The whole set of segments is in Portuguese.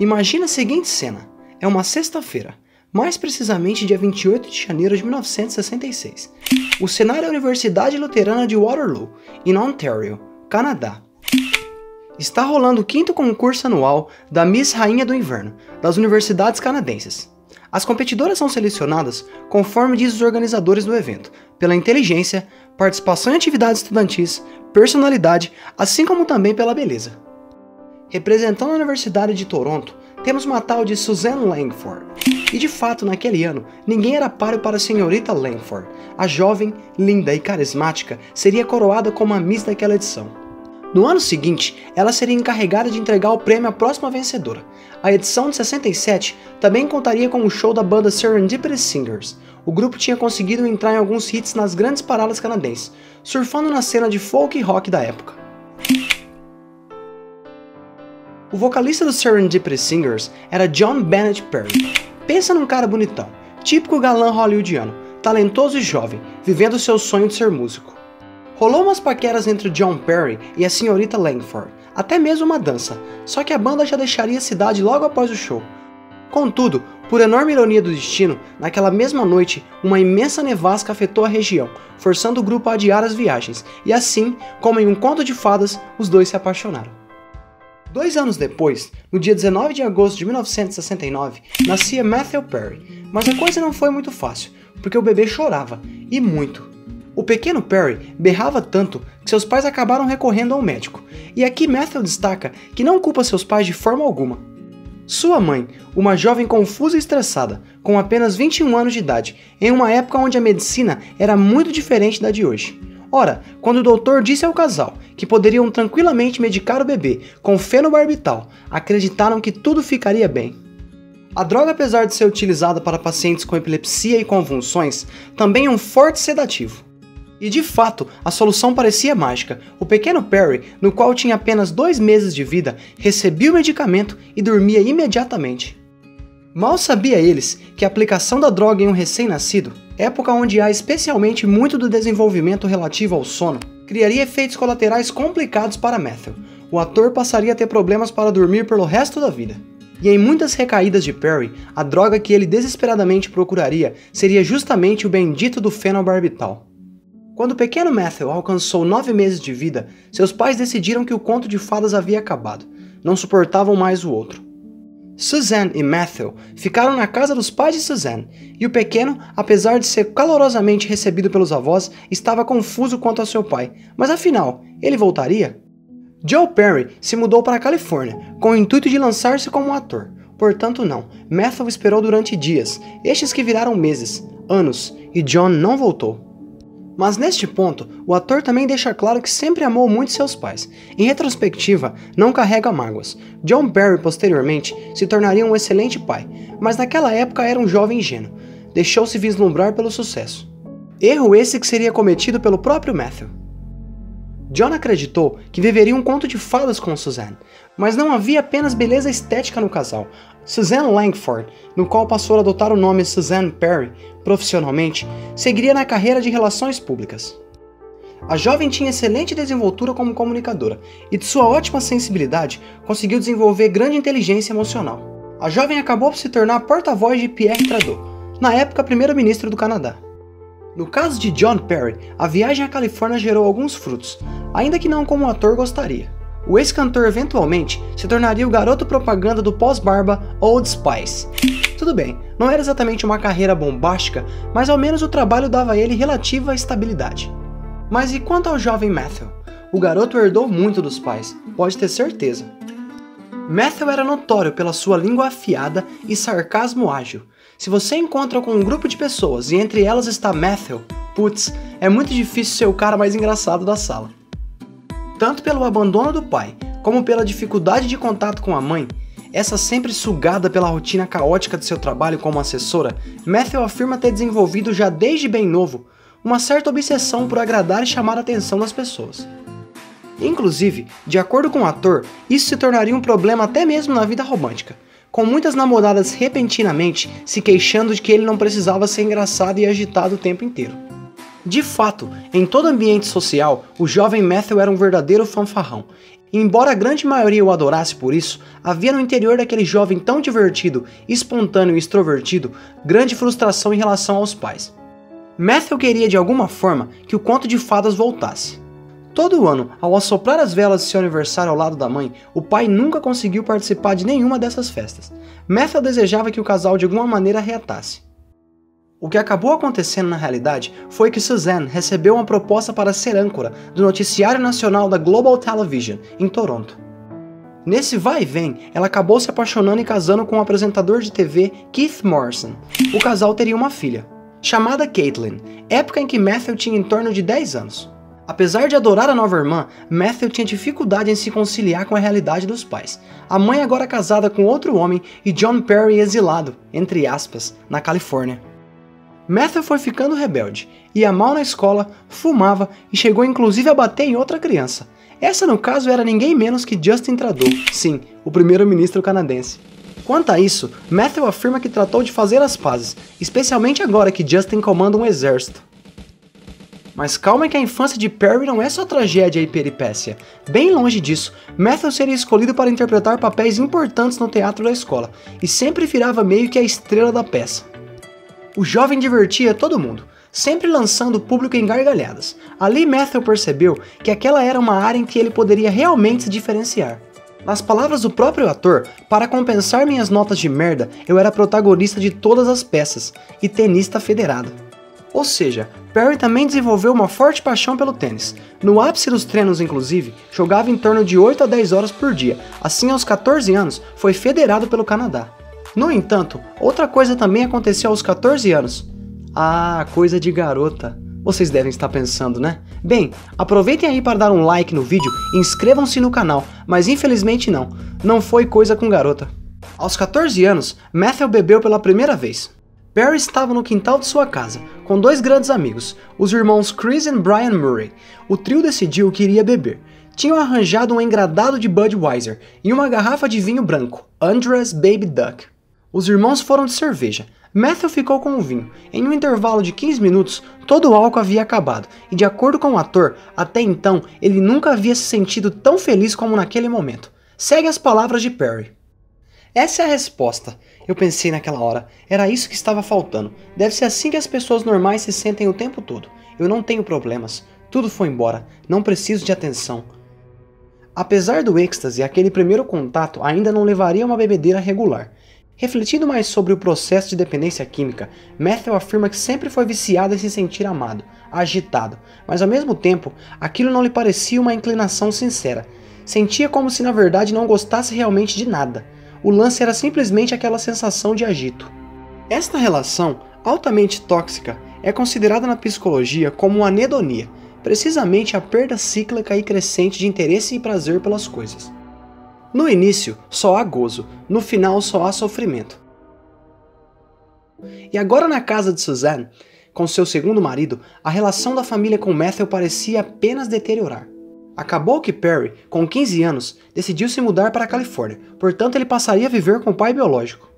Imagina a seguinte cena. É uma sexta-feira, mais precisamente dia 28 de janeiro de 1966. O cenário é a Universidade Luterana de Waterloo, em Ontário, Canadá. Está rolando o 5º concurso anual da Miss Rainha do Inverno, das universidades canadenses. As competidoras são selecionadas, conforme diz os organizadores do evento, pela inteligência, participação em atividades estudantis, personalidade, assim como também pela beleza. Representando a Universidade de Toronto, temos uma tal de Suzanne Langford. E de fato, naquele ano, ninguém era páreo para a senhorita Langford. A jovem, linda e carismática seria coroada como a Miss daquela edição. No ano seguinte, ela seria encarregada de entregar o prêmio à próxima vencedora. A edição de 67 também contaria com o show da banda Serendipity Singers. O grupo tinha conseguido entrar em alguns hits nas grandes paradas canadenses, surfando na cena de folk e rock da época. O vocalista dos Serendipity Singers era John Bennett Perry. Pensa num cara bonitão, típico galã hollywoodiano, talentoso e jovem, vivendo seu sonho de ser músico. Rolou umas paqueras entre o John Perry e a senhorita Langford, até mesmo uma dança, só que a banda já deixaria a cidade logo após o show. Contudo, por enorme ironia do destino, naquela mesma noite, uma imensa nevasca afetou a região, forçando o grupo a adiar as viagens, e assim, como em um conto de fadas, os dois se apaixonaram. 2 anos depois, no dia 19 de agosto de 1969, nascia Matthew Perry, mas a coisa não foi muito fácil, porque o bebê chorava, e muito. O pequeno Perry berrava tanto que seus pais acabaram recorrendo ao médico, e aqui Matthew destaca que não culpa seus pais de forma alguma. Sua mãe, uma jovem confusa e estressada, com apenas 21 anos de idade, em uma época onde a medicina era muito diferente da de hoje. Ora, quando o doutor disse ao casal que poderiam tranquilamente medicar o bebê com fenobarbital, acreditaram que tudo ficaria bem. A droga, apesar de ser utilizada para pacientes com epilepsia e convulsões, também é um forte sedativo. E de fato, a solução parecia mágica. O pequeno Perry, no qual tinha apenas 2 meses de vida, recebia o medicamento e dormia imediatamente. Mal sabia eles que a aplicação da droga em um recém-nascido, época onde há especialmente muito do desenvolvimento relativo ao sono, criaria efeitos colaterais complicados para Matthew. O ator passaria a ter problemas para dormir pelo resto da vida. E em muitas recaídas de Perry, a droga que ele desesperadamente procuraria seria justamente o bendito do fenobarbital. Quando o pequeno Matthew alcançou 9 meses de vida, seus pais decidiram que o conto de fadas havia acabado. Não suportavam mais o outro. Suzanne e Matthew ficaram na casa dos pais de Suzanne, e o pequeno, apesar de ser calorosamente recebido pelos avós, estava confuso quanto ao seu pai. Mas afinal, ele voltaria? Joe Perry se mudou para a Califórnia, com o intuito de lançar-se como um ator. Portanto não, Matthew esperou durante dias, estes que viraram meses, anos, e John não voltou. Mas neste ponto, o ator também deixa claro que sempre amou muito seus pais. Em retrospectiva, não carrega mágoas. John Perry, posteriormente, se tornaria um excelente pai, mas naquela época era um jovem ingênuo. Deixou-se vislumbrar pelo sucesso. Erro esse que seria cometido pelo próprio Matthew. John acreditou que viveria um conto de fadas com Suzanne, mas não havia apenas beleza estética no casal. Suzanne Langford, no qual passou a adotar o nome Suzanne Perry, profissionalmente, seguiria na carreira de relações públicas. A jovem tinha excelente desenvoltura como comunicadora, e de sua ótima sensibilidade, conseguiu desenvolver grande inteligência emocional. A jovem acabou por se tornar porta-voz de Pierre Trudeau, na época primeiro-ministro do Canadá. No caso de John Perry, a viagem à Califórnia gerou alguns frutos, ainda que não como o ator gostaria. O ex-cantor eventualmente se tornaria o garoto propaganda do pós-barba Old Spice. Tudo bem, não era exatamente uma carreira bombástica, mas ao menos o trabalho dava a ele relativa estabilidade. Mas e quanto ao jovem Matthew? O garoto herdou muito dos pais, pode ter certeza. Matthew era notório pela sua língua afiada e sarcasmo ágil. Se você encontra com um grupo de pessoas e entre elas está Matthew, putz, é muito difícil ser o cara mais engraçado da sala. Tanto pelo abandono do pai, como pela dificuldade de contato com a mãe, essa sempre sugada pela rotina caótica de seu trabalho como assessora, Matthew afirma ter desenvolvido já desde bem novo uma certa obsessão por agradar e chamar a atenção das pessoas. Inclusive, de acordo com o ator, isso se tornaria um problema até mesmo na vida romântica, com muitas namoradas repentinamente se queixando de que ele não precisava ser engraçado e agitado o tempo inteiro. De fato, em todo ambiente social, o jovem Matthew era um verdadeiro fanfarrão. E embora a grande maioria o adorasse por isso, havia no interior daquele jovem tão divertido, espontâneo e extrovertido, grande frustração em relação aos pais. Matthew queria de alguma forma que o conto de fadas voltasse. Todo ano, ao assoprar as velas de seu aniversário ao lado da mãe, o pai nunca conseguiu participar de nenhuma dessas festas. Matthew desejava que o casal de alguma maneira reatasse. O que acabou acontecendo na realidade foi que Suzanne recebeu uma proposta para ser âncora do noticiário nacional da Global Television, em Toronto. Nesse vai e vem, ela acabou se apaixonando e casando com o apresentador de TV Keith Morrison. O casal teria uma filha, chamada Caitlin, época em que Matthew tinha em torno de 10 anos. Apesar de adorar a nova irmã, Matthew tinha dificuldade em se conciliar com a realidade dos pais. A mãe agora casada com outro homem e John Perry exilado, entre aspas, na Califórnia. Matthew foi ficando rebelde, ia mal na escola, fumava e chegou inclusive a bater em outra criança. Essa no caso era ninguém menos que Justin Trudeau, sim, o primeiro-ministro canadense. Quanto a isso, Matthew afirma que tratou de fazer as pazes, especialmente agora que Justin comanda um exército. Mas calma que a infância de Perry não é só tragédia e peripécia. Bem longe disso, Matthew seria escolhido para interpretar papéis importantes no teatro da escola, e sempre virava meio que a estrela da peça. O jovem divertia todo mundo, sempre lançando o público em gargalhadas. Ali Matthew percebeu que aquela era uma área em que ele poderia realmente se diferenciar. Nas palavras do próprio ator, para compensar minhas notas de merda, eu era protagonista de todas as peças, e tenista federado. Ou seja, Perry também desenvolveu uma forte paixão pelo tênis. No ápice dos treinos, inclusive, jogava em torno de 8 a 10 horas por dia. Assim, aos 14 anos, foi federado pelo Canadá. No entanto, outra coisa também aconteceu aos 14 anos. Ah, coisa de garota. Vocês devem estar pensando, né? Bem, aproveitem aí para dar um like no vídeo e inscrevam-se no canal, mas infelizmente não foi coisa com garota. Aos 14 anos, Matthew bebeu pela primeira vez. Perry estava no quintal de sua casa, com dois grandes amigos, os irmãos Chris e Brian Murray. O trio decidiu que iria beber. Tinham arranjado um engradado de Budweiser e uma garrafa de vinho branco, Andrews Baby Duck. Os irmãos foram de cerveja. Matthew ficou com o vinho. Em um intervalo de 15 minutos, todo o álcool havia acabado, e de acordo com o ator, até então ele nunca havia se sentido tão feliz como naquele momento. Segue as palavras de Perry. Essa é a resposta. Eu pensei naquela hora, era isso que estava faltando. Deve ser assim que as pessoas normais se sentem o tempo todo. Eu não tenho problemas. Tudo foi embora. Não preciso de atenção. Apesar do êxtase, aquele primeiro contato ainda não levaria a uma bebedeira regular. Refletindo mais sobre o processo de dependência química, Matthew afirma que sempre foi viciado em se sentir amado, agitado, mas ao mesmo tempo, aquilo não lhe parecia uma inclinação sincera. Sentia como se na verdade não gostasse realmente de nada. O lance era simplesmente aquela sensação de agito. Esta relação, altamente tóxica, é considerada na psicologia como anedonia, precisamente a perda cíclica e crescente de interesse e prazer pelas coisas. No início, só há gozo, no final só há sofrimento. E agora na casa de Suzanne, com seu segundo marido, a relação da família com Matthew parecia apenas deteriorar. Acabou que Perry, com 15 anos, decidiu se mudar para a Califórnia, portanto ele passaria a viver com o pai biológico.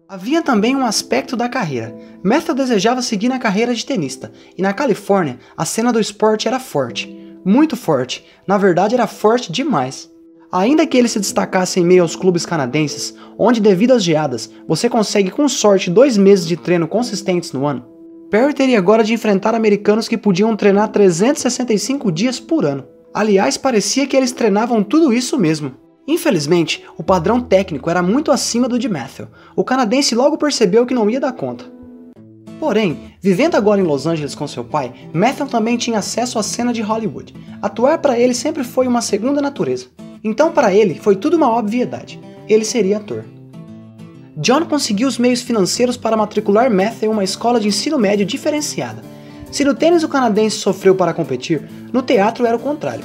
Havia também um aspecto da carreira. Matthew desejava seguir na carreira de tenista, e na Califórnia a cena do esporte era forte, muito forte, na verdade era forte demais. Ainda que ele se destacasse em meio aos clubes canadenses, onde devido às geadas, você consegue com sorte 2 meses de treino consistentes no ano, Perry teria agora de enfrentar americanos que podiam treinar 365 dias por ano. Aliás, parecia que eles treinavam tudo isso mesmo. Infelizmente, o padrão técnico era muito acima do de Matthew. O canadense logo percebeu que não ia dar conta. Porém, vivendo agora em Los Angeles com seu pai, Matthew também tinha acesso à cena de Hollywood. Atuar para ele sempre foi uma segunda natureza. Então para ele foi tudo uma obviedade. Ele seria ator. John conseguiu os meios financeiros para matricular Matthew em uma escola de ensino médio diferenciada. Se no tênis o canadense sofreu para competir, no teatro era o contrário.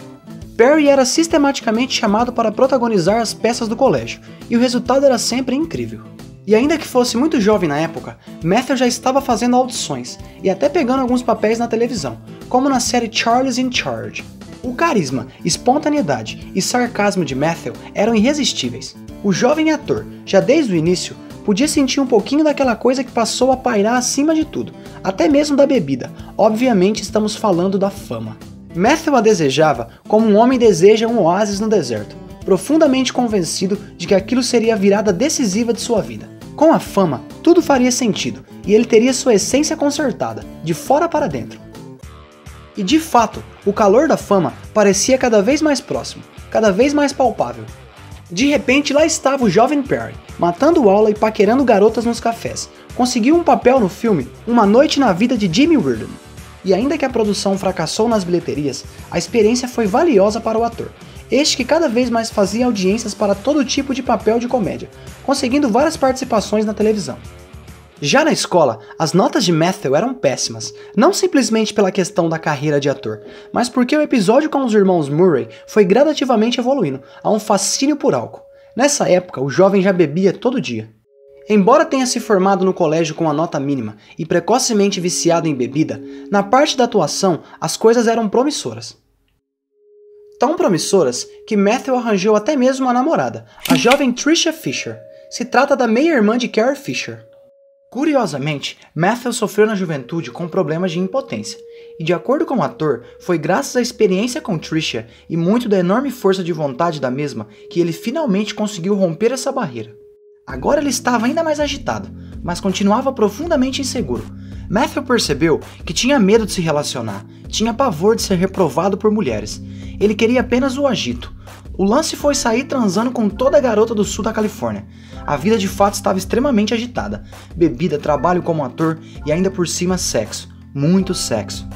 Perry era sistematicamente chamado para protagonizar as peças do colégio, e o resultado era sempre incrível. E ainda que fosse muito jovem na época, Matthew já estava fazendo audições, e até pegando alguns papéis na televisão, como na série Charles in Charge. O carisma, espontaneidade e sarcasmo de Matthew eram irresistíveis. O jovem ator, já desde o início, podia sentir um pouquinho daquela coisa que passou a pairar acima de tudo, até mesmo da bebida. Obviamente estamos falando da fama. Matthew a desejava como um homem deseja um oásis no deserto, profundamente convencido de que aquilo seria a virada decisiva de sua vida. Com a fama, tudo faria sentido, e ele teria sua essência consertada, de fora para dentro. E de fato, o calor da fama parecia cada vez mais próximo, cada vez mais palpável. De repente, lá estava o jovem Perry, matando aula e paquerando garotas nos cafés. Conseguiu um papel no filme Uma Noite na Vida de Jimmy Reardon. E ainda que a produção fracassou nas bilheterias, a experiência foi valiosa para o ator, este que cada vez mais fazia audiências para todo tipo de papel de comédia, conseguindo várias participações na televisão. Já na escola, as notas de Matthew eram péssimas, não simplesmente pela questão da carreira de ator, mas porque o episódio com os irmãos Murray foi gradativamente evoluindo a um fascínio por álcool. Nessa época, o jovem já bebia todo dia. Embora tenha se formado no colégio com a nota mínima e precocemente viciado em bebida, na parte da atuação as coisas eram promissoras. Tão promissoras que Matthew arranjou até mesmo uma namorada, a jovem Tricia Fisher. Se trata da meia-irmã de Carrie Fisher. Curiosamente, Matthew sofreu na juventude com problemas de impotência, e de acordo com o ator, foi graças à experiência com Tricia e muito da enorme força de vontade da mesma que ele finalmente conseguiu romper essa barreira. Agora ele estava ainda mais agitado, mas continuava profundamente inseguro. Matthew percebeu que tinha medo de se relacionar, tinha pavor de ser reprovado por mulheres. Ele queria apenas o agito. O lance foi sair transando com toda a garota do sul da Califórnia. A vida de fato estava extremamente agitada. Bebida, trabalho como ator e ainda por cima sexo. Muito sexo.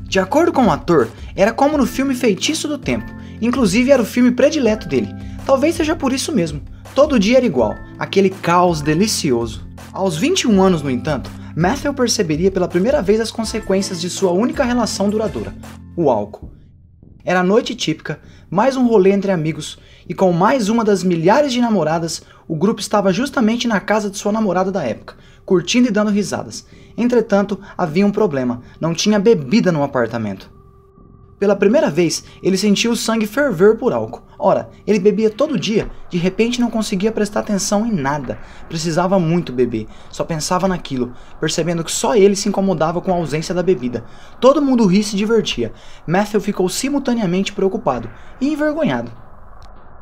De acordo com o ator, era como no filme Feitiço do Tempo. Inclusive era o filme predileto dele. Talvez seja por isso mesmo. Todo dia era igual, aquele caos delicioso. Aos 21 anos, no entanto, Matthew perceberia pela primeira vez as consequências de sua única relação duradoura, o álcool. Era a noite típica, mais um rolê entre amigos, e com mais uma das milhares de namoradas, o grupo estava justamente na casa de sua namorada da época, curtindo e dando risadas. Entretanto, havia um problema, não tinha bebida no apartamento. Pela primeira vez, ele sentiu o sangue ferver por álcool. Ora, ele bebia todo dia, de repente não conseguia prestar atenção em nada. Precisava muito beber, só pensava naquilo, percebendo que só ele se incomodava com a ausência da bebida. Todo mundo ria e se divertia. Matthew ficou simultaneamente preocupado e envergonhado.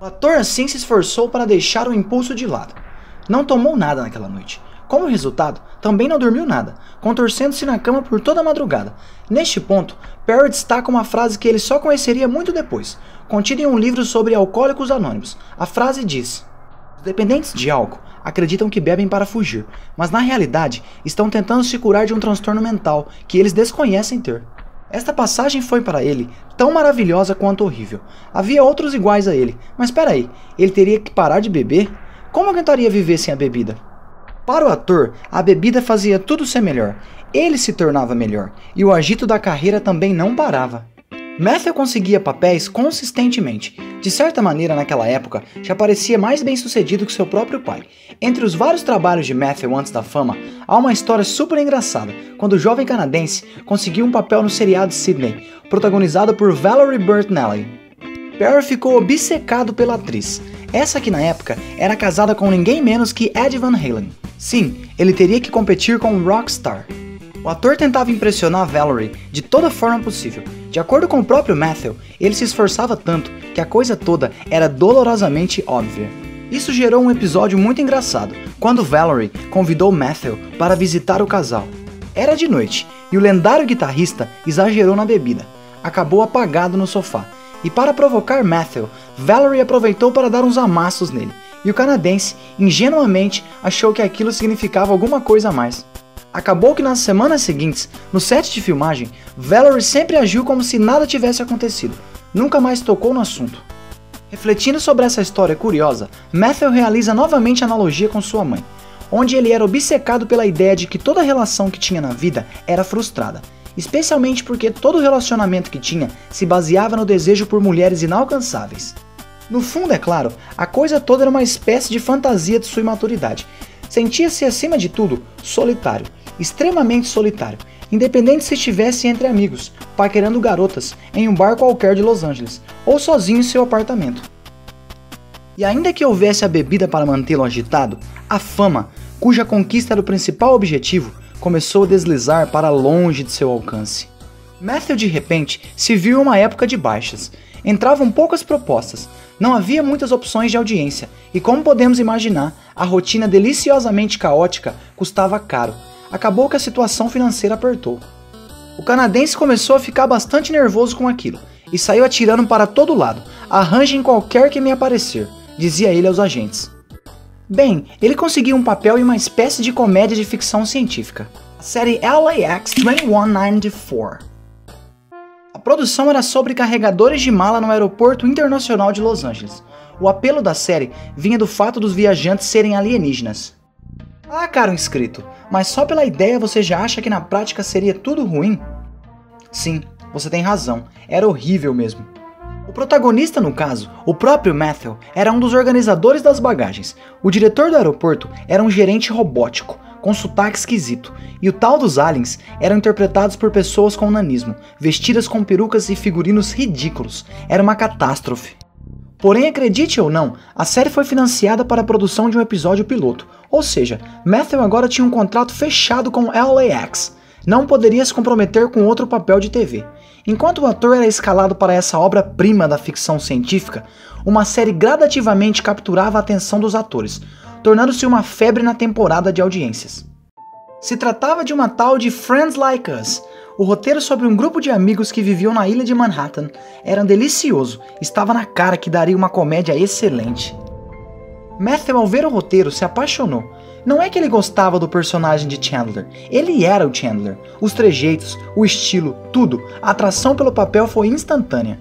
O ator assim se esforçou para deixar o impulso de lado. Não tomou nada naquela noite. Como resultado, também não dormiu nada, contorcendo-se na cama por toda a madrugada. Neste ponto, Perry destaca uma frase que ele só conheceria muito depois, contida em um livro sobre alcoólicos anônimos. A frase diz: "Os dependentes de álcool acreditam que bebem para fugir, mas na realidade estão tentando se curar de um transtorno mental que eles desconhecem ter." Esta passagem foi para ele tão maravilhosa quanto horrível. Havia outros iguais a ele, mas peraí, ele teria que parar de beber? Como aguentaria viver sem a bebida? Para o ator, a bebida fazia tudo ser melhor. Ele se tornava melhor, e o agito da carreira também não parava. Matthew conseguia papéis consistentemente. De certa maneira, naquela época, já parecia mais bem sucedido que seu próprio pai. Entre os vários trabalhos de Matthew antes da fama, há uma história super engraçada, quando o jovem canadense conseguiu um papel no seriado Sydney, protagonizado por Valerie Bertinelli. Perry ficou obcecado pela atriz. Essa que na época era casada com ninguém menos que Eddie Van Halen. Sim, ele teria que competir com um rockstar. O ator tentava impressionar Valerie de toda forma possível. De acordo com o próprio Matthew, ele se esforçava tanto que a coisa toda era dolorosamente óbvia. Isso gerou um episódio muito engraçado, quando Valerie convidou Matthew para visitar o casal. Era de noite, e o lendário guitarrista exagerou na bebida. Acabou apagado no sofá. E para provocar Matthew, Valerie aproveitou para dar uns amassos nele, e o canadense, ingenuamente, achou que aquilo significava alguma coisa a mais. Acabou que nas semanas seguintes, no set de filmagem, Valerie sempre agiu como se nada tivesse acontecido, nunca mais tocou no assunto. Refletindo sobre essa história curiosa, Matthew realiza novamente a analogia com sua mãe, onde ele era obcecado pela ideia de que toda relação que tinha na vida era frustrada, especialmente porque todo relacionamento que tinha se baseava no desejo por mulheres inalcançáveis. No fundo, é claro, a coisa toda era uma espécie de fantasia de sua imaturidade. Sentia-se, acima de tudo, solitário, extremamente solitário, independente se estivesse entre amigos, paquerando garotas em um bar qualquer de Los Angeles, ou sozinho em seu apartamento. E ainda que houvesse a bebida para mantê-lo agitado, a fama, cuja conquista era o principal objetivo, começou a deslizar para longe de seu alcance. Matthew de repente se viu em uma época de baixas. Entravam poucas propostas, não havia muitas opções de audiência e, como podemos imaginar, a rotina deliciosamente caótica custava caro. Acabou que a situação financeira apertou. O canadense começou a ficar bastante nervoso com aquilo e saiu atirando para todo lado. "Arranjem qualquer que me aparecer", dizia ele aos agentes. Bem, ele conseguiu um papel em uma espécie de comédia de ficção científica, a série LAX 2194. A produção era sobre carregadores de mala no aeroporto internacional de Los Angeles. O apelo da série vinha do fato dos viajantes serem alienígenas. Ah, caro inscrito, mas só pela ideia você já acha que na prática seria tudo ruim? Sim, você tem razão, era horrível mesmo. O protagonista no caso, o próprio Matthew, era um dos organizadores das bagagens. O diretor do aeroporto era um gerente robótico, com sotaque esquisito, e o tal dos aliens eram interpretados por pessoas com nanismo, vestidas com perucas e figurinos ridículos. Era uma catástrofe. Porém, acredite ou não, a série foi financiada para a produção de um episódio piloto, ou seja, Matthew agora tinha um contrato fechado com LAX. Não poderia se comprometer com outro papel de TV. Enquanto o ator era escalado para essa obra-prima da ficção científica, uma série gradativamente capturava a atenção dos atores, tornando-se uma febre na temporada de audiências. Se tratava de uma tal de Friends Like Us. O roteiro sobre um grupo de amigos que viviam na ilha de Manhattan era delicioso, estava na cara que daria uma comédia excelente. Matthew, ao ver o roteiro, se apaixonou. Não é que ele gostava do personagem de Chandler, ele era o Chandler. Os trejeitos, o estilo, tudo, a atração pelo papel foi instantânea.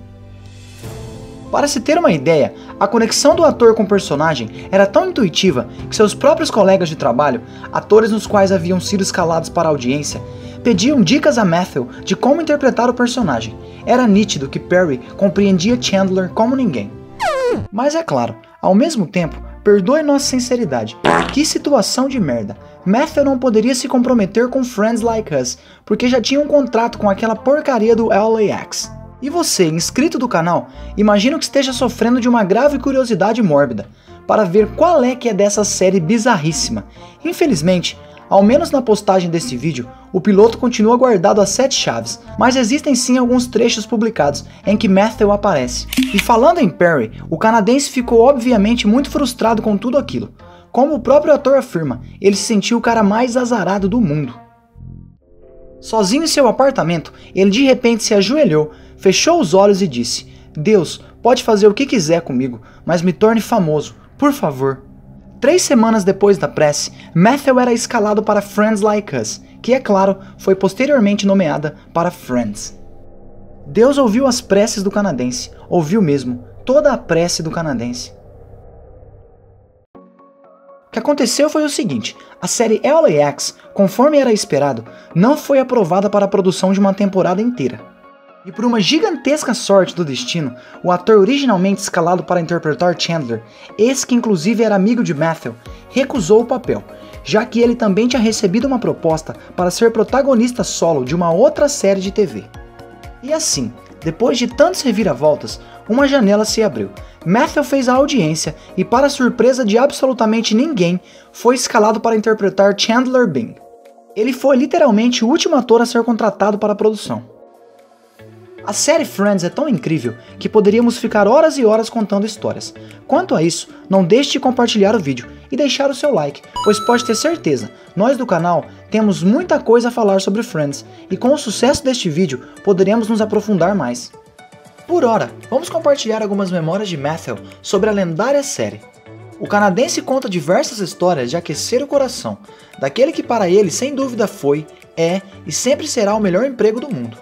Para se ter uma ideia, a conexão do ator com o personagem era tão intuitiva que seus próprios colegas de trabalho, atores nos quais haviam sido escalados para a audiência, pediam dicas a Matthew de como interpretar o personagem. Era nítido que Perry compreendia Chandler como ninguém. Mas é claro, ao mesmo tempo, perdoe nossa sinceridade. Que situação de merda. Matthew não poderia se comprometer com Friends Like Us, porque já tinha um contrato com aquela porcaria do LAX. E você, inscrito do canal, imagino que esteja sofrendo de uma grave curiosidade mórbida, para ver qual é que é dessa série bizarríssima. Infelizmente, ao menos na postagem desse vídeo, o piloto continua guardado a 7 chaves, mas existem sim alguns trechos publicados em que Matthew aparece. E falando em Perry, o canadense ficou obviamente muito frustrado com tudo aquilo. Como o próprio ator afirma, ele se sentiu o cara mais azarado do mundo. Sozinho em seu apartamento, ele de repente se ajoelhou, fechou os olhos e disse: "Deus, pode fazer o que quiser comigo, mas me torne famoso, por favor." 3 semanas depois da prece, Matthew era escalado para Friends Like Us, que é claro, foi posteriormente nomeada para Friends. Deus ouviu as preces do canadense, ouviu mesmo, toda a prece do canadense. O que aconteceu foi o seguinte: a série LAX, conforme era esperado, não foi aprovada para a produção de uma temporada inteira. E por uma gigantesca sorte do destino, o ator originalmente escalado para interpretar Chandler, esse que inclusive era amigo de Matthew, recusou o papel, já que ele também tinha recebido uma proposta para ser protagonista solo de uma outra série de TV. E assim, depois de tantas reviravoltas, uma janela se abriu. Matthew fez a audiência e, para surpresa de absolutamente ninguém, foi escalado para interpretar Chandler Bing. Ele foi literalmente o último ator a ser contratado para a produção. A série Friends é tão incrível que poderíamos ficar horas e horas contando histórias. Quanto a isso, não deixe de compartilhar o vídeo e deixar o seu like, pois pode ter certeza, nós do canal temos muita coisa a falar sobre Friends, e com o sucesso deste vídeo, poderemos nos aprofundar mais. Por ora, vamos compartilhar algumas memórias de Matthew sobre a lendária série. O canadense conta diversas histórias de aquecer o coração, daquele que para ele sem dúvida foi, é e sempre será o melhor emprego do mundo.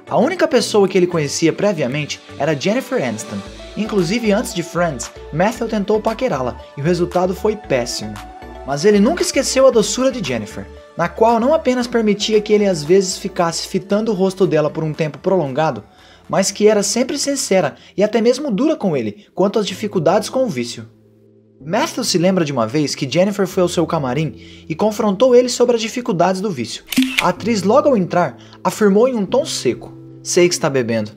A única pessoa que ele conhecia previamente era Jennifer Aniston. Inclusive antes de Friends, Matthew tentou paquerá-la e o resultado foi péssimo. Mas ele nunca esqueceu a doçura de Jennifer, na qual não apenas permitia que ele às vezes ficasse fitando o rosto dela por um tempo prolongado, mas que era sempre sincera e até mesmo dura com ele quanto às dificuldades com o vício. Matthew se lembra de uma vez que Jennifer foi ao seu camarim e confrontou ele sobre as dificuldades do vício. A atriz, logo ao entrar, afirmou em um tom seco: "Sei que está bebendo."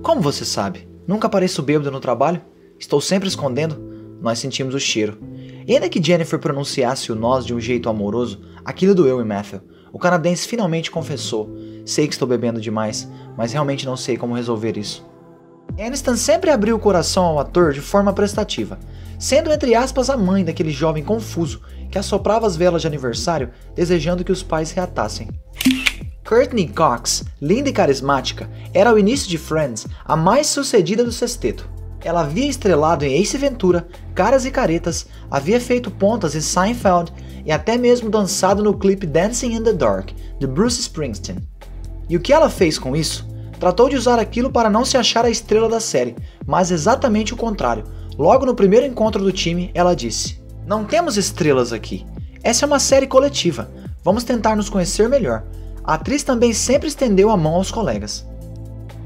"Como você sabe? Nunca apareço bêbado no trabalho? Estou sempre escondendo." Nós sentimos o cheiro. E ainda que Jennifer pronunciasse o nós de um jeito amoroso, aquilo doeu em Matthew. o canadense finalmente confessou: sei que estou bebendo demais, mas realmente não sei como resolver isso. Aniston sempre abriu o coração ao ator de forma prestativa, sendo entre aspas a mãe daquele jovem confuso que assoprava as velas de aniversário desejando que os pais reatassem. Courteney Cox, linda e carismática, era ao início de Friends a mais sucedida do sexteto. Ela havia estrelado em Ace Ventura, Caras e Caretas, havia feito pontas em Seinfeld e até mesmo dançado no clipe Dancing in the Dark, de Bruce Springsteen. E o que ela fez com isso? Tratou de usar aquilo para não se achar a estrela da série, mas exatamente o contrário. Logo no primeiro encontro do time, ela disse: "Não temos estrelas aqui. Essa é uma série coletiva. Vamos tentar nos conhecer melhor." A atriz também sempre estendeu a mão aos colegas.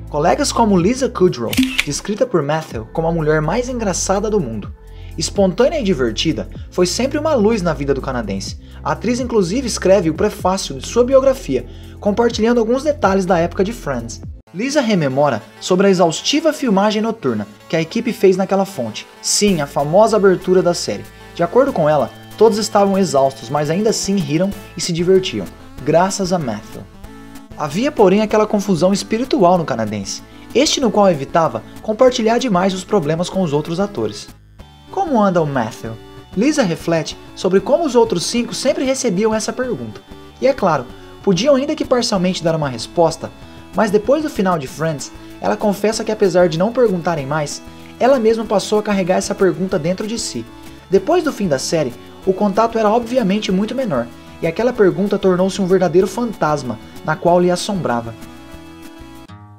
Colegas como Lisa Kudrow, descrita por Matthew como a mulher mais engraçada do mundo. Espontânea e divertida, foi sempre uma luz na vida do canadense. A atriz inclusive escreve o prefácio de sua biografia, compartilhando alguns detalhes da época de Friends. Lisa rememora sobre a exaustiva filmagem noturna que a equipe fez naquela fonte. Sim, a famosa abertura da série. De acordo com ela, todos estavam exaustos, mas ainda assim riram e se divertiam, graças a Matthew. Havia, porém, aquela confusão espiritual no canadense, este no qual evitava compartilhar demais os problemas com os outros atores. Como anda o Matthew? Lisa reflete sobre como os outros 5 sempre recebiam essa pergunta. E é claro, podiam ainda que parcialmente dar uma resposta, mas depois do final de Friends, ela confessa que apesar de não perguntarem mais, ela mesma passou a carregar essa pergunta dentro de si. Depois do fim da série, o contato era obviamente muito menor, e aquela pergunta tornou-se um verdadeiro fantasma, na qual lhe assombrava.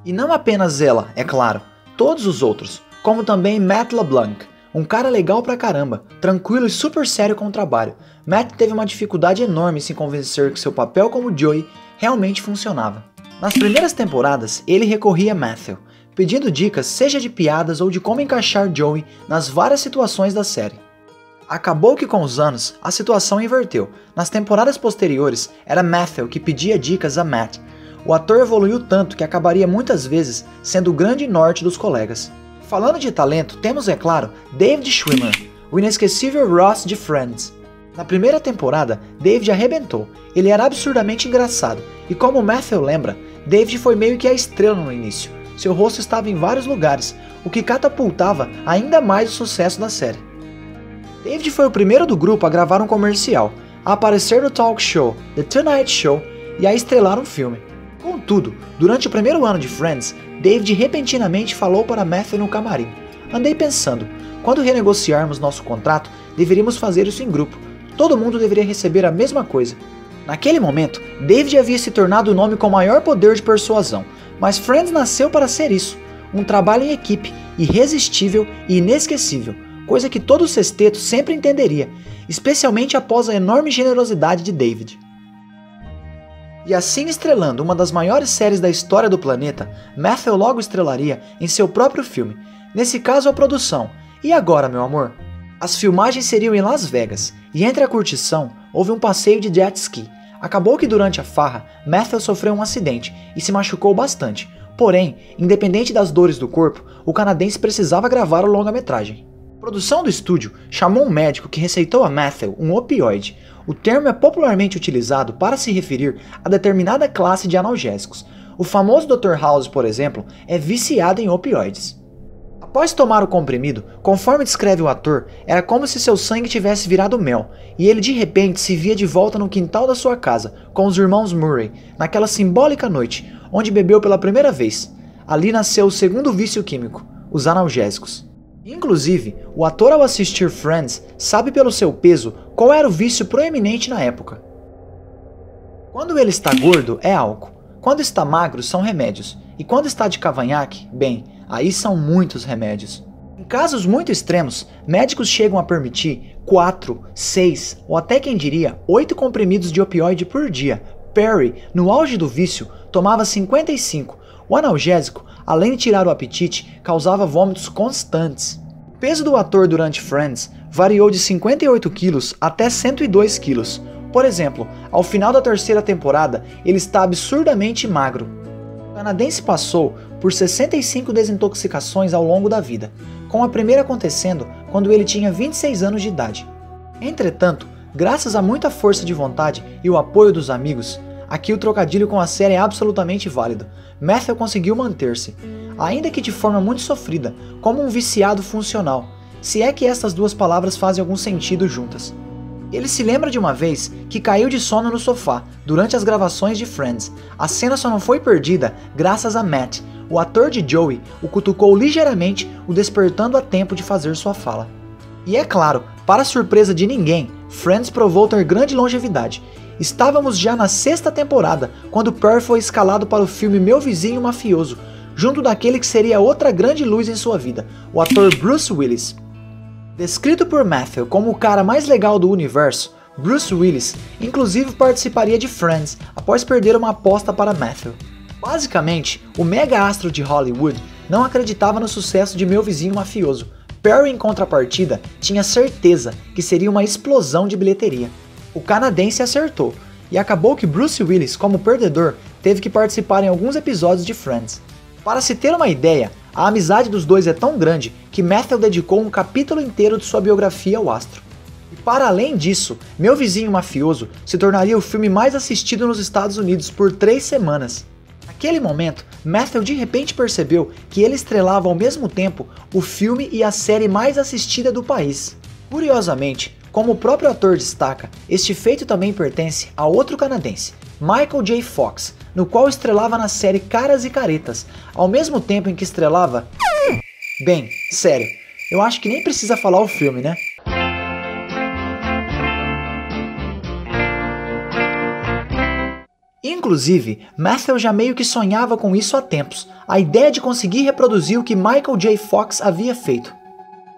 E não apenas ela, é claro, todos os outros, como também Matt LeBlanc, um cara legal pra caramba, tranquilo e super sério com o trabalho. Matt teve uma dificuldade enorme em se convencer que seu papel como Joey realmente funcionava. Nas primeiras temporadas, ele recorria a Matthew, pedindo dicas seja de piadas ou de como encaixar Joey nas várias situações da série. Acabou que com os anos, a situação inverteu. Nas temporadas posteriores, era Matthew que pedia dicas a Matt. O ator evoluiu tanto que acabaria muitas vezes sendo o grande norte dos colegas. Falando de talento, temos, é claro, David Schwimmer, o inesquecível Ross de Friends. Na primeira temporada, David arrebentou. Ele era absurdamente engraçado, e como Matthew lembra, David foi meio que a estrela no início. Seu rosto estava em vários lugares, o que catapultava ainda mais o sucesso da série. David foi o primeiro do grupo a gravar um comercial, a aparecer no talk show The Tonight Show e a estrelar um filme. Contudo, durante o primeiro ano de Friends, David repentinamente falou para Matthew no camarim: "Andei pensando, quando renegociarmos nosso contrato, deveríamos fazer isso em grupo. Todo mundo deveria receber a mesma coisa." Naquele momento, David havia se tornado o nome com maior poder de persuasão, mas Friends nasceu para ser isso, um trabalho em equipe, irresistível e inesquecível. Coisa que todo sexteto sempre entenderia, especialmente após a enorme generosidade de David. E assim estrelando uma das maiores séries da história do planeta, Matthew logo estrelaria em seu próprio filme, nesse caso a produção. E agora, meu amor? As filmagens seriam em Las Vegas, e entre a curtição, houve um passeio de jet ski. Acabou que durante a farra, Matthew sofreu um acidente e se machucou bastante. Porém, independente das dores do corpo, o canadense precisava gravar o longa-metragem. A produção do estúdio chamou um médico que receitou a Matthew um opioide. O termo é popularmente utilizado para se referir a determinada classe de analgésicos. O famoso Dr. House, por exemplo, é viciado em opioides. Após tomar o comprimido, conforme descreve o ator, era como se seu sangue tivesse virado mel, e ele de repente se via de volta no quintal da sua casa, com os irmãos Murray, naquela simbólica noite, onde bebeu pela primeira vez. Ali nasceu o segundo vício químico, os analgésicos. Inclusive, o ator ao assistir Friends sabe pelo seu peso qual era o vício proeminente na época. Quando ele está gordo, é álcool. Quando está magro, são remédios. E quando está de cavanhaque, bem, aí são muitos remédios. Em casos muito extremos, médicos chegam a permitir 4, 6 ou até quem diria 8 comprimidos de opioide por dia. Perry, no auge do vício, tomava 55. O analgésico, além de tirar o apetite, causava vômitos constantes. O peso do ator durante Friends variou de 58 quilos até 102 quilos. Por exemplo, ao final da terceira temporada, ele está absurdamente magro. O canadense passou por 65 desintoxicações ao longo da vida, com a primeira acontecendo quando ele tinha 26 anos de idade. Entretanto, graças a muita força de vontade e o apoio dos amigos, Aqui o trocadilho com a série é absolutamente válido. Matthew conseguiu manter-se, ainda que de forma muito sofrida, como um viciado funcional, se é que estas duas palavras fazem algum sentido juntas. Ele se lembra de uma vez que caiu de sono no sofá durante as gravações de Friends. A cena só não foi perdida graças a Matt. O ator de Joey o cutucou ligeiramente, o despertando a tempo de fazer sua fala. E é claro, para surpresa de ninguém, Friends provou ter grande longevidade. Estávamos já na 6ª temporada, quando Perry foi escalado para o filme Meu Vizinho Mafioso, junto daquele que seria outra grande luz em sua vida, o ator Bruce Willis. Descrito por Matthew como o cara mais legal do universo, Bruce Willis inclusive participaria de Friends após perder uma aposta para Matthew. Basicamente, o mega astro de Hollywood não acreditava no sucesso de Meu Vizinho Mafioso. Perry, em contrapartida, tinha certeza que seria uma explosão de bilheteria. O canadense acertou, e acabou que Bruce Willis, como perdedor, teve que participar em alguns episódios de Friends. Para se ter uma ideia, a amizade dos dois é tão grande que Matthew dedicou um capítulo inteiro de sua biografia ao astro. E para além disso, Meu Vizinho Mafioso se tornaria o filme mais assistido nos Estados Unidos por 3 semanas. Naquele momento, Matthew de repente percebeu que ele estrelava ao mesmo tempo o filme e a série mais assistida do país. Curiosamente, como o próprio ator destaca, este feito também pertence a outro canadense, Michael J. Fox, no qual estrelava na série Caras e Caretas, ao mesmo tempo em que estrelava... Bem, sério, eu acho que nem precisa falar o filme, né? Inclusive, Matthew já meio que sonhava com isso há tempos, a ideia de conseguir reproduzir o que Michael J. Fox havia feito.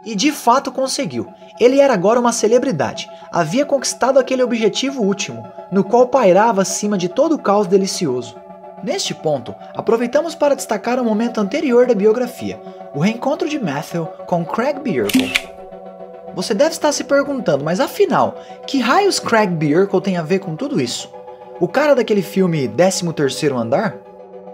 E de fato conseguiu. Ele era agora uma celebridade, havia conquistado aquele objetivo último, no qual pairava acima de todo o caos delicioso. Neste ponto, aproveitamos para destacar um momento anterior da biografia, o reencontro de Matthew com Craig Bierko. Você deve estar se perguntando, mas afinal, que raios Craig Bierko tem a ver com tudo isso? O cara daquele filme 13º Andar?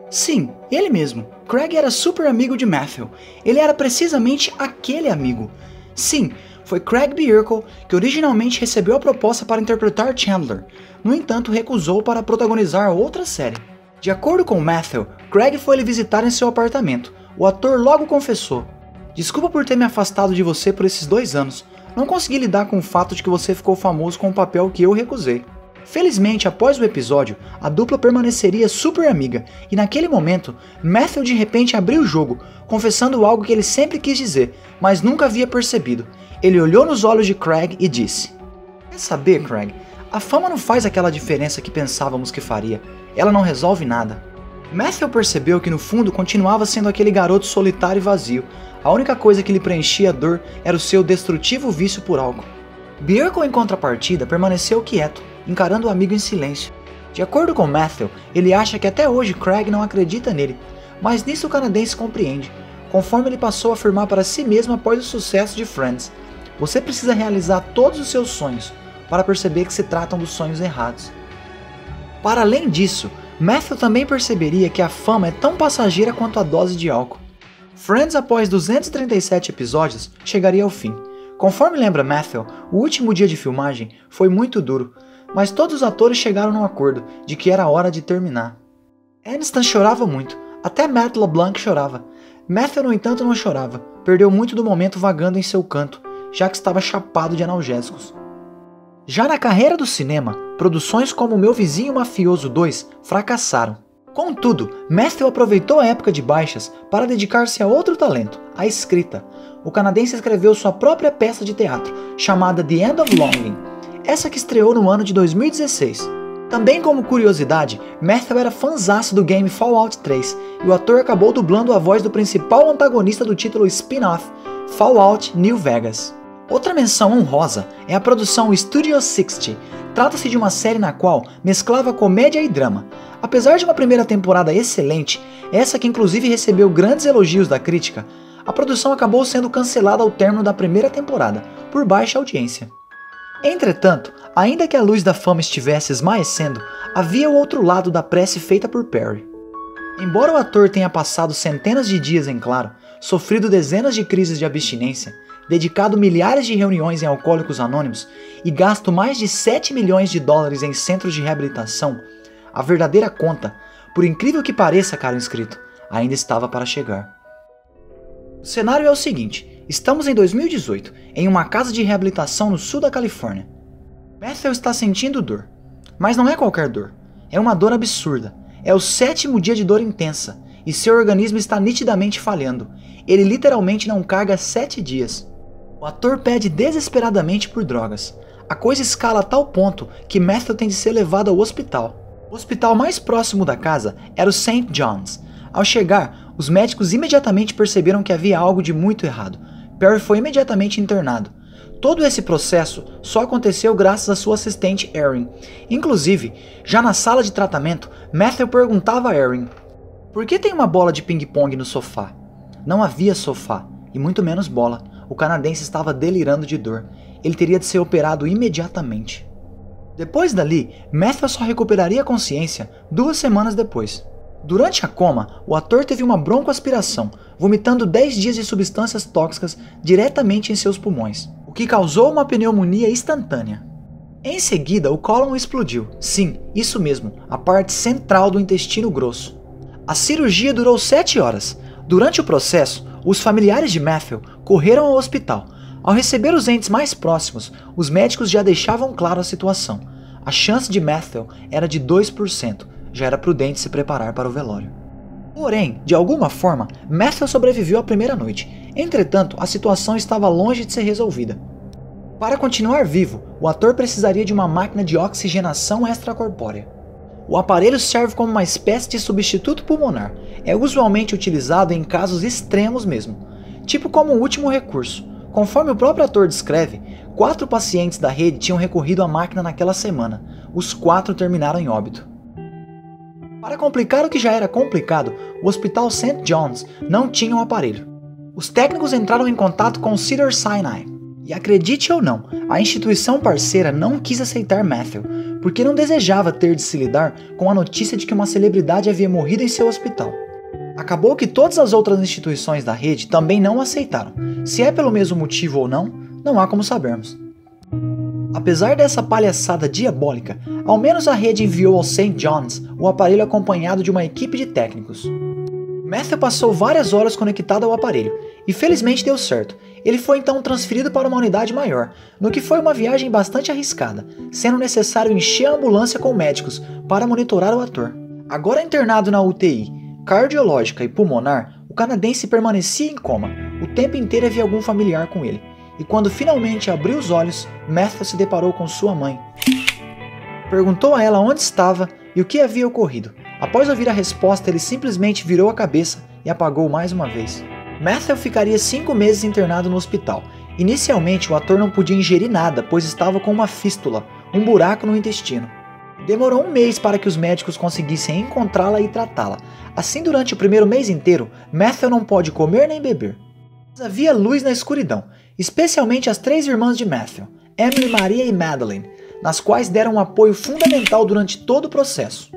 Sim, ele mesmo. Craig era super amigo de Matthew. Ele era precisamente aquele amigo. Sim, foi Craig Bierko que originalmente recebeu a proposta para interpretar Chandler. No entanto, recusou para protagonizar outra série. De acordo com Matthew, Craig foi lhe visitar em seu apartamento. O ator logo confessou: "Desculpa por ter me afastado de você por esses 2 anos. Não consegui lidar com o fato de que você ficou famoso com um papel que eu recusei." Felizmente, após o episódio, a dupla permaneceria super amiga, e naquele momento, Matthew de repente abriu o jogo, confessando algo que ele sempre quis dizer, mas nunca havia percebido. Ele olhou nos olhos de Craig e disse: "Quer saber, Craig? A fama não faz aquela diferença que pensávamos que faria. Ela não resolve nada." Matthew percebeu que no fundo continuava sendo aquele garoto solitário e vazio. A única coisa que lhe preenchia a dor era o seu destrutivo vício por álcool. Bierko, em contrapartida, permaneceu quieto, encarando o amigo em silêncio. De acordo com Matthew, ele acha que até hoje Craig não acredita nele, mas nisso o canadense compreende, conforme ele passou a afirmar para si mesmo após o sucesso de Friends: "Você precisa realizar todos os seus sonhos para perceber que se tratam dos sonhos errados." Para além disso, Matthew também perceberia que a fama é tão passageira quanto a dose de álcool. Friends, após 237 episódios, chegaria ao fim. Conforme lembra Matthew, o último dia de filmagem foi muito duro, mas todos os atores chegaram num acordo de que era hora de terminar. Aniston chorava muito, até Matt LeBlanc chorava. Matthew, no entanto, não chorava, perdeu muito do momento vagando em seu canto, já que estava chapado de analgésicos. Já na carreira do cinema, produções como Meu Vizinho Mafioso 2 fracassaram. Contudo, Matthew aproveitou a época de baixas para dedicar-se a outro talento, a escrita. O canadense escreveu sua própria peça de teatro, chamada The End of Longing, essa que estreou no ano de 2016. Também como curiosidade, Matthew era fãzaço do game Fallout 3, e o ator acabou dublando a voz do principal antagonista do título spin-off, Fallout New Vegas. Outra menção honrosa é a produção Studio 60. Trata-se de uma série na qual mesclava comédia e drama. Apesar de uma primeira temporada excelente, essa que inclusive recebeu grandes elogios da crítica, a produção acabou sendo cancelada ao término da primeira temporada, por baixa audiência. Entretanto, ainda que a luz da fama estivesse esmaecendo, havia o outro lado da prece feita por Perry. Embora o ator tenha passado centenas de dias em claro, sofrido dezenas de crises de abstinência, dedicado milhares de reuniões em Alcoólicos Anônimos e gasto mais de 7 milhões de dólares em centros de reabilitação, a verdadeira conta, por incrível que pareça, caro inscrito, ainda estava para chegar. O cenário é o seguinte: estamos em 2018, em uma casa de reabilitação no sul da Califórnia. Matthew está sentindo dor, mas não é qualquer dor, é uma dor absurda. É o 7º dia de dor intensa, e seu organismo está nitidamente falhando. Ele literalmente não carga há 7 dias. O ator pede desesperadamente por drogas. A coisa escala a tal ponto que Matthew tem de ser levado ao hospital. O hospital mais próximo da casa era o St. John's. Ao chegar, os médicos imediatamente perceberam que havia algo de muito errado. Perry foi imediatamente internado. Todo esse processo só aconteceu graças à sua assistente Erin. Inclusive, já na sala de tratamento, Matthew perguntava a Erin: por que tem uma bola de ping-pong no sofá? Não havia sofá, e muito menos bola. O canadense estava delirando de dor. Ele teria de ser operado imediatamente. Depois dali, Matthew só recuperaria a consciência 2 semanas depois. Durante a coma, o ator teve uma broncoaspiração, vomitando 10 dias de substâncias tóxicas diretamente em seus pulmões, o que causou uma pneumonia instantânea. Em seguida, o cólon explodiu. Sim, isso mesmo, a parte central do intestino grosso. A cirurgia durou 7 horas. Durante o processo, os familiares de Matthew correram ao hospital. Ao receber os entes mais próximos, os médicos já deixavam claro a situação. A chance de Matthew era de 2%. Já era prudente se preparar para o velório. Porém, de alguma forma, Matthew sobreviveu à primeira noite. Entretanto, a situação estava longe de ser resolvida. Para continuar vivo, o ator precisaria de uma máquina de oxigenação extracorpórea. O aparelho serve como uma espécie de substituto pulmonar. É usualmente utilizado em casos extremos mesmo, tipo como último recurso. Conforme o próprio ator descreve, 4 pacientes da rede tinham recorrido à máquina naquela semana. Os 4 terminaram em óbito. Para complicar o que já era complicado, o Hospital St. John's não tinha um aparelho. Os técnicos entraram em contato com o Cedars-Sinai. E acredite ou não, a instituição parceira não quis aceitar Matthew, porque não desejava ter de se lidar com a notícia de que uma celebridade havia morrido em seu hospital. Acabou que todas as outras instituições da rede também não o aceitaram. Se é pelo mesmo motivo ou não, não há como sabermos. Apesar dessa palhaçada diabólica, ao menos a rede enviou ao St. John's o aparelho acompanhado de uma equipe de técnicos. Matthew passou várias horas conectado ao aparelho, e felizmente deu certo. Ele foi então transferido para uma unidade maior, no que foi uma viagem bastante arriscada, sendo necessário encher a ambulância com médicos para monitorar o ator. Agora internado na UTI, cardiológica e pulmonar, o canadense permanecia em coma. O tempo inteiro havia algum familiar com ele. E quando finalmente abriu os olhos, Matthew se deparou com sua mãe. Perguntou a ela onde estava e o que havia ocorrido. Após ouvir a resposta, ele simplesmente virou a cabeça e apagou mais uma vez. Matthew ficaria 5 meses internado no hospital. Inicialmente, o ator não podia ingerir nada, pois estava com uma fístula, um buraco no intestino. Demorou 1 mês para que os médicos conseguissem encontrá-la e tratá-la. Assim, durante o primeiro mês inteiro, Matthew não pode comer nem beber. Mas havia luz na escuridão, especialmente as 3 irmãs de Matthew, Emily, Maria e Madeleine, nas quais deram um apoio fundamental durante todo o processo.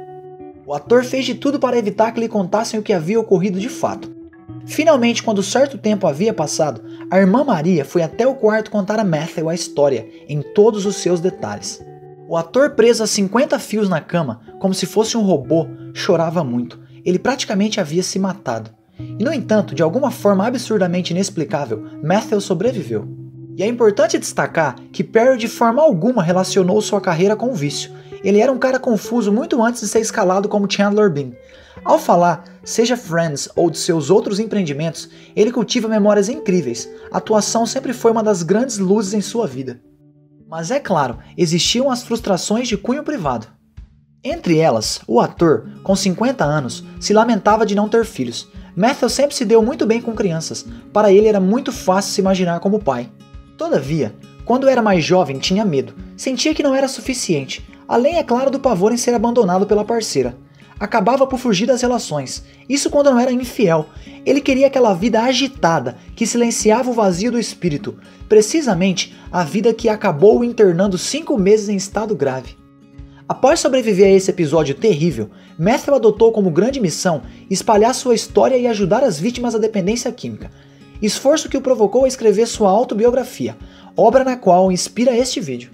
O ator fez de tudo para evitar que lhe contassem o que havia ocorrido de fato. Finalmente, quando certo tempo havia passado, a irmã Maria foi até o quarto contar a Matthew a história, em todos os seus detalhes. O ator, preso a 50 fios na cama, como se fosse um robô, chorava muito. Ele praticamente havia se matado. E no entanto, de alguma forma absurdamente inexplicável, Matthew sobreviveu. E é importante destacar que Perry de forma alguma relacionou sua carreira com o vício. Ele era um cara confuso muito antes de ser escalado como Chandler Bing. Ao falar, seja Friends ou de seus outros empreendimentos, ele cultiva memórias incríveis. A atuação sempre foi uma das grandes luzes em sua vida. Mas é claro, existiam as frustrações de cunho privado. Entre elas, o ator, com 50 anos, se lamentava de não ter filhos. Matthew sempre se deu muito bem com crianças. Para ele era muito fácil se imaginar como pai. Todavia, quando era mais jovem tinha medo. Sentia que não era suficiente. Além, é claro, do pavor em ser abandonado pela parceira. Acabava por fugir das relações. Isso quando não era infiel. Ele queria aquela vida agitada, que silenciava o vazio do espírito. Precisamente a vida que acabou o internando 5 meses em estado grave. Após sobreviver a esse episódio terrível, Matthew adotou como grande missão espalhar sua história e ajudar as vítimas da dependência química. Esforço que o provocou a escrever sua autobiografia, obra na qual inspira este vídeo.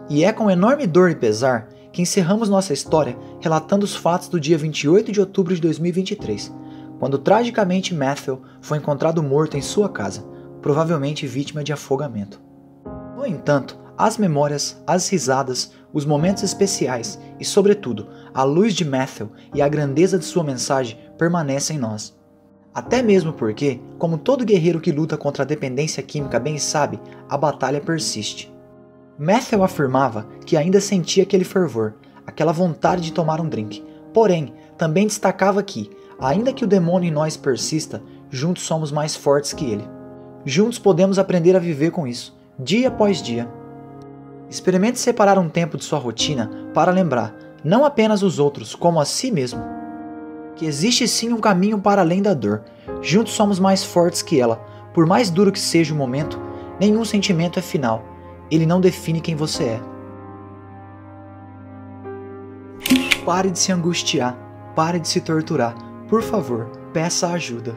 E é com enorme dor e pesar que encerramos nossa história relatando os fatos do dia 28 de outubro de 2023, quando tragicamente Matthew foi encontrado morto em sua casa, provavelmente vítima de afogamento. No entanto, as memórias, as risadas, os momentos especiais e, sobretudo, a luz de Matthew e a grandeza de sua mensagem permanecem em nós. Até mesmo porque, como todo guerreiro que luta contra a dependência química bem sabe, a batalha persiste. Matthew afirmava que ainda sentia aquele fervor, aquela vontade de tomar um drink, porém, também destacava que, ainda que o demônio em nós persista, juntos somos mais fortes que ele. Juntos podemos aprender a viver com isso, dia após dia. Experimente separar um tempo de sua rotina para lembrar, não apenas os outros, como a si mesmo, que existe sim um caminho para além da dor. Juntos somos mais fortes que ela. Por mais duro que seja o momento, nenhum sentimento é final. Ele não define quem você é. Pare de se angustiar. Pare de se torturar. Por favor, peça ajuda.